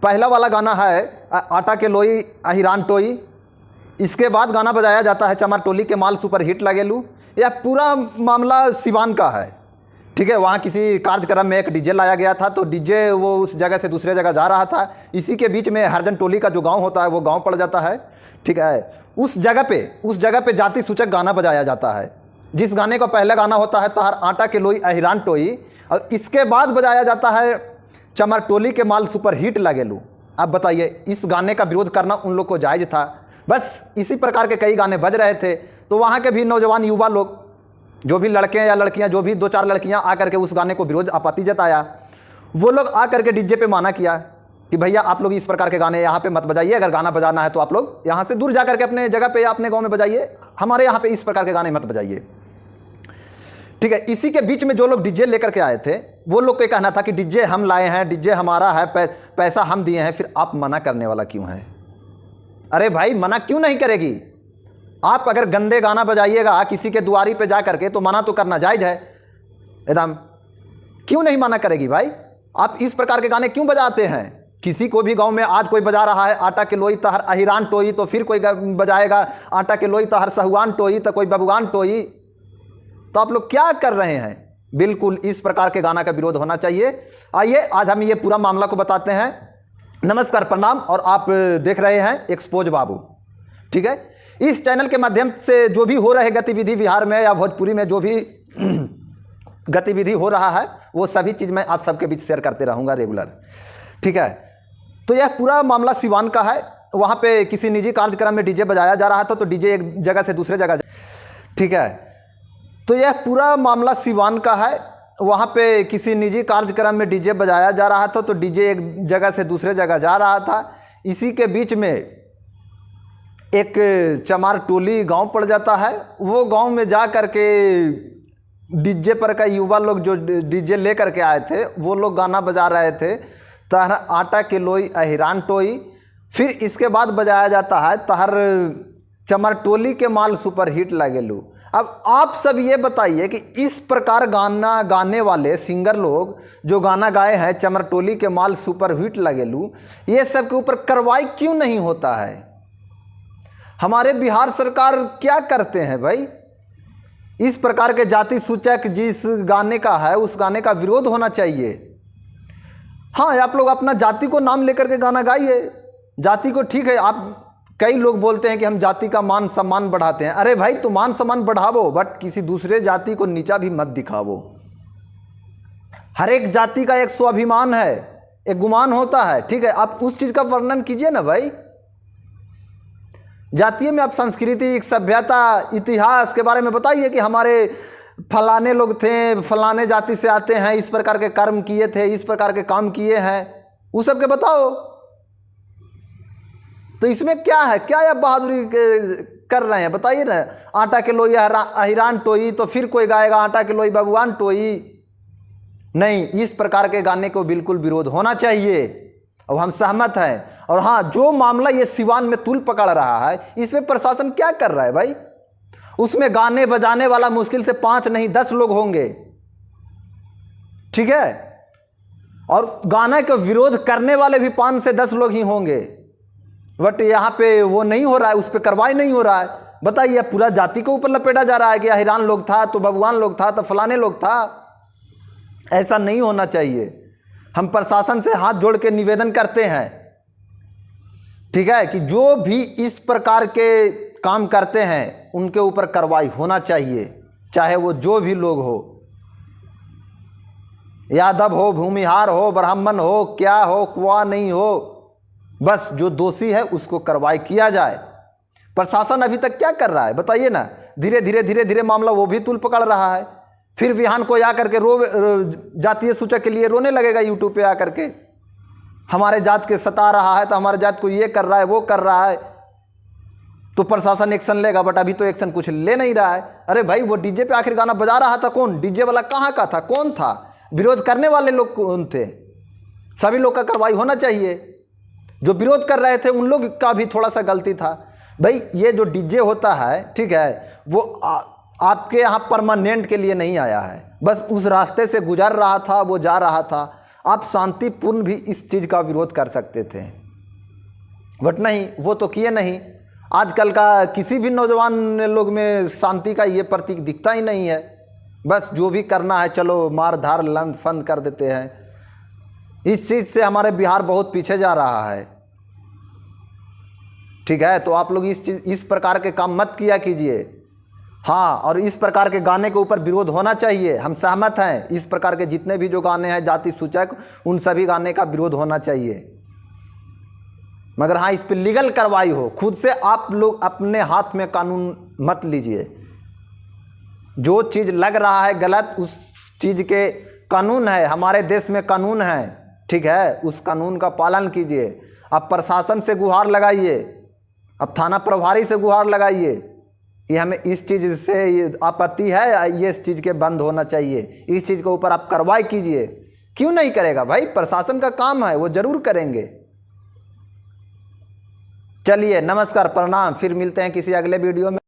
पहला वाला गाना है आटा के लोई अहिरान टोई, इसके बाद गाना बजाया जाता है चमार टोली के माल सुपर हिट लगेलू। यह पूरा मामला सिवान का है, ठीक है। वहाँ किसी कार्यक्रम में एक डीजे लाया गया था, तो डीजे वो उस जगह से दूसरे जगह जा रहा था, इसी के बीच में हरजन टोली का जो गांव होता है वो गांव पड़ जाता है, ठीक है। उस जगह पे जाति सूचक गाना बजाया जाता है, जिस गाने का पहला गाना होता है तहार आटा के लोई अहिरान टोई, और इसके बाद बजाया जाता है चमार टोली के माल सुपर हिट लगेलू। अब बताइए, इस गाने का विरोध करना उन लोग को जायज़ था? बस इसी प्रकार के कई गाने बज रहे थे, तो वहाँ के भी नौजवान युवा लोग, जो भी लड़के या लड़कियां, जो भी 2-4 लड़कियां आकर के उस गाने को विरोध आपत्ति जताया, वो लोग आकर के डीजे पे माना किया कि भैया आप लोग इस प्रकार के गाने यहाँ पे मत बजाइए, अगर गाना बजाना है तो आप लोग यहाँ से दूर जा करके अपने जगह पे या अपने गांव में बजाइए, हमारे यहाँ पे इस प्रकार के गाने मत बजाइए, ठीक है। इसी के बीच में जो लोग डीजे लेकर के आए थे, वो लोग को कहना था कि डीजे हम लाए हैं, डीजे हमारा है, पैसा हम दिए हैं, फिर आप मना करने वाला क्यों है? अरे भाई, मना क्यों नहीं करेगी? आप अगर गंदे गाना बजाइएगा किसी के दुआरी पे जा करके, तो मना तो करना जायज़ है एकदम, क्यों नहीं मना करेगी भाई? आप इस प्रकार के गाने क्यों बजाते हैं? किसी को भी गांव में आज कोई बजा रहा है आटा के लोई तहर अहिरान टोई, तो फिर कोई बजाएगा आटा के लोई तहर सहुआन टोई, तो कोई बबुआन टोई। तो आप लोग क्या कर रहे हैं? बिल्कुल इस प्रकार के गाना का विरोध होना चाहिए। आइए आज हम ये पूरा मामला को बताते हैं। नमस्कार, प्रणाम, और आप देख रहे हैं एक्सपोज बाबू, ठीक है। इस चैनल के माध्यम से जो भी हो रहे गतिविधि बिहार में या भोजपुरी में जो भी गतिविधि हो रहा है, वो सभी चीज़ मैं आप सबके बीच शेयर करते रहूँगा रेगुलर, ठीक है। तो यह पूरा मामला सिवान का है। वहाँ पे किसी निजी कार्यक्रम में डीजे बजाया जा रहा था, तो डीजे एक जगह से दूसरे जगह, ठीक है। तो यह पूरा मामला सिवान का है। वहाँ पे किसी निजी कार्यक्रम में डीजे बजाया जा रहा था, तो डीजे एक जगह से दूसरे जगह जा रहा था, इसी के बीच में एक चमार टोली गांव पड़ जाता है। वो गांव में जा कर के डीजे पर का युवा लोग जो डीजे ले कर के आए थे, वो लोग गाना बजा रहे थे तहर आटा के लोई अहिरान टोई। फिर इसके बाद बजाया जाता है तहर चमार टोली के माल सुपर हिट लगेलू। अब आप सब ये बताइए कि इस प्रकार गाना गाने वाले सिंगर लोग जो गाना गाए हैं चमार टोली के माल सुपर हिट लगेलू, ये सब के ऊपर कार्रवाई क्यों नहीं होता है? हमारे बिहार सरकार क्या करते हैं भाई? इस प्रकार के जाति सूचक जिस गाने का है, उस गाने का विरोध होना चाहिए। हाँ, आप लोग अपना जाति को नाम लेकर के गाना गाइए, जाति को, ठीक है। आप कई लोग बोलते हैं कि हम जाति का मान सम्मान बढ़ाते हैं। अरे भाई, तो मान सम्मान बढ़ावो, बट किसी दूसरे जाति को नीचा भी मत दिखावो। हर एक जाति का एक स्वाभिमान है, एक गुमान होता है, ठीक है। आप उस चीज़ का वर्णन कीजिए ना भाई। जातीय में आप संस्कृति, सभ्यता, इतिहास के बारे में बताइए कि हमारे फलाने लोग थे, फलाने जाति से आते हैं, इस प्रकार के कर्म किए थे, इस प्रकार के काम किए हैं, वो सब के बताओ। तो इसमें क्या है? क्या आप बहादुरी कर रहे हैं? बताइए ना। आटा के लोई अहिरान टोई, तो फिर कोई गाएगा आटा के लोई बबुआन टोई। नहीं, इस प्रकार के गाने को बिल्कुल विरोध होना चाहिए, और हम सहमत हैं। और हाँ, जो मामला ये सिवान में तूल पकड़ रहा है, इसमें प्रशासन क्या कर रहा है भाई? उसमें गाने बजाने वाला मुश्किल से 5 नहीं 10 लोग होंगे, ठीक है। और गाने का विरोध करने वाले भी 5 से 10 लोग ही होंगे, बट यहाँ पे वो नहीं हो रहा है, उस पर कार्रवाई नहीं हो रहा है। बताइए, पूरा जाति के ऊपर लपेटा जा रहा है कि अहिरान लोग था, तो बबुआन लोग था, तो फलाने लोग था। ऐसा नहीं होना चाहिए। हम प्रशासन से हाथ जोड़ के निवेदन करते हैं, ठीक है, कि जो भी इस प्रकार के काम करते हैं उनके ऊपर कार्रवाई होना चाहिए, चाहे वो जो भी लोग हो, यादव हो, भूमिहार हो, ब्राह्मण हो, क्या हो, कुआ नहीं हो, बस जो दोषी है उसको कार्रवाई किया जाए। प्रशासन अभी तक क्या कर रहा है बताइए ना। धीरे धीरे मामला वो भी तूल पकड़ रहा है। फिर विहान को आकर के जातीय सूचक के लिए रोने लगेगा यूट्यूब पे आकर के, हमारे जात के सता रहा है, तो हमारे जात को ये कर रहा है, वो कर रहा है, तो प्रशासन एक्शन लेगा। बट अभी तो एक्शन कुछ ले नहीं रहा है। अरे भाई, वो डीजे पे आखिर गाना बजा रहा था कौन? डीजे वाला कहाँ का था? कौन था? विरोध करने वाले लोग कौन थे? सभी लोग का कार्रवाई होना चाहिए। जो विरोध कर रहे थे उन लोग का भी थोड़ा सा गलती था भाई। ये जो डीजे होता है, ठीक है, वो आपके यहाँ परमानेंट के लिए नहीं आया है, बस उस रास्ते से गुजर रहा था, वो जा रहा था, आप शांतिपूर्ण भी इस चीज़ का विरोध कर सकते थे, बट नहीं, वो तो किए नहीं। आजकल का किसी भी नौजवान लोग में शांति का ये प्रतीक दिखता ही नहीं है। बस जो भी करना है चलो मार धार लंद फंद कर देते हैं। इस चीज़ से हमारे बिहार बहुत पीछे जा रहा है। ठीक है, तो आप लोग इस प्रकार के काम मत किया कीजिए। हाँ, और इस प्रकार के गाने के ऊपर विरोध होना चाहिए, हम सहमत हैं। इस प्रकार के जितने भी जो गाने हैं जाति सूचक, उन सभी गाने का विरोध होना चाहिए। मगर हाँ, इस पर लीगल कार्रवाई हो। खुद से आप लोग अपने हाथ में कानून मत लीजिए। जो चीज़ लग रहा है गलत, उस चीज़ के कानून है, हमारे देश में कानून है, ठीक है, उस कानून का पालन कीजिए। आप प्रशासन से गुहार लगाइए, अब थाना प्रभारी से गुहार लगाइए कि हमें इस चीज़ से ये आपत्ति है, ये इस चीज़ के बंद होना चाहिए, इस चीज़ के ऊपर आप कार्रवाई कीजिए। क्यों नहीं करेगा भाई, प्रशासन का काम है, वो ज़रूर करेंगे। चलिए, नमस्कार, प्रणाम, फिर मिलते हैं किसी अगले वीडियो में।